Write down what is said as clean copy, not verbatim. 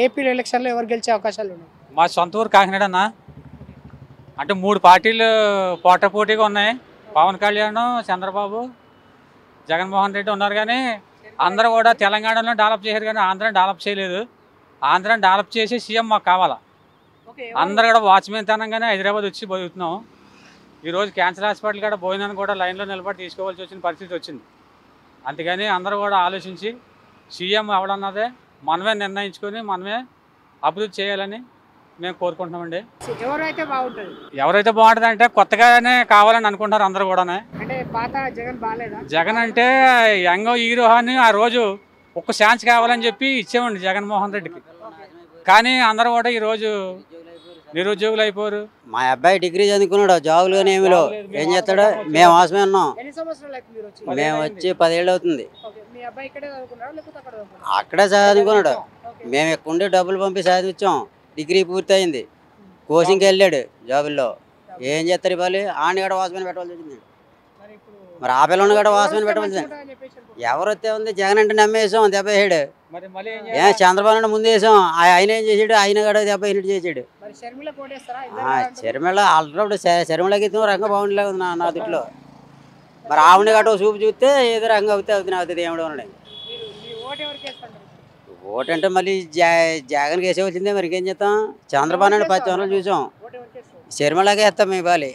ఏపీలో ఎలక్షన్లో ఎవరు గెలిచే అవకాశాలు ఉన్నాయి? మా సొంత ఊరు కాకినాడ అన్న. అంటే 3 పార్టీలు పోటాపోటీగా ఉన్నాయి. పవన్ కళ్యాణ్, చంద్రబాబు, జగన్మోహన్ రెడ్డి ఉన్నారు. కానీ అందరూ కూడా తెలంగాణలో డెవలప్ చేశారు, కానీ ఆంధ్రాని డెవలప్ చేయలేదు. ఆంధ్రాని డెవలప్ చేసి సీఎం మాకు కావాలా. అందరు కూడా వాచ్మెన్ తనంగానే హైదరాబాద్ వచ్చి బతుకుతున్నాం. ఈరోజు క్యాన్సర్ హాస్పిటల్ కూడా భోజనాన్ని కూడా లైన్లో నిలబడి తీసుకోవాల్సి వచ్చిన పరిస్థితి వచ్చింది. అందుకని అందరూ కూడా ఆలోచించి సీఎం ఎవడన్నదే మనమే నిర్ణయించుకొని మనమే అభివృద్ధి చేయాలని మేము కోరుకుంటున్నామండి. ఎవరైతే బాగుంటుంది? ఎవరైతే బాగుంటుంది అంటే కొత్తగానే కావాలని అనుకుంటారు అందరూ కూడా. అంటే పాత జగన్ బాగాలేదా? జగన్ అంటే యంగ్ హీరో అని ఆ రోజు ఒక్క ఛాన్స్ కావాలని చెప్పి ఇచ్చామండి జగన్మోహన్ రెడ్డికి. కానీ అందరూ కూడా ఈరోజు నిరుద్యోగులు అయిపోరు. మా అబ్బాయి డిగ్రీ చదువుకున్నాడు, జాబులు కానీ ఏమి లేవు. ఏం చేస్తాడు? మేము అవసరమే ఉన్నాం. మేము వచ్చి 10 ఏళ్ళు అవుతుంది. అక్కడే చదువుకున్నాడు. మేము ఇక్కడ ఉండి డబ్బులు పంపి చదివించాం. డిగ్రీ పూర్తి అయింది. కోచింగ్కి వెళ్ళాడు జాబుల్లో. ఏం చేస్తారు ఇవ్వాలి? ఆడిని కూడా వాచ్మెన్ పెట్టవలసి వచ్చింది. మరి ఆ పిల్లని కూడా వాచ్మెన్ పెట్టవలసి ఎవరు వస్తే ఉంది? జగన్ అంటే నమ్మేసాం, దెబ్బ వేసాడు. చంద్రబాబు నాయుడు ముందు వేసాం, ఆయన ఏం చేసాడు? ఆయన కూడా దెబ్బ వేసినట్టు చేసాడు. షర్మిల ఆల్రెడీ షర్మిలకి రంగ బాగుండలేదు నా దిట్లో. మరి ఆవిడ గట్ట చూపు చూస్తే ఏదో రంగ అవుతుంది ఏమిడో ఉన్నాడు. ఓటు అంటే మళ్ళీ జగన్ వేసే వచ్చిందే. మరి ఇంకేం చేస్తాం? చంద్రబాబు నాయుడు 10 వందలు చూసాం, షర్మిలకే వేస్తాం మేము ఇవ్వాలి.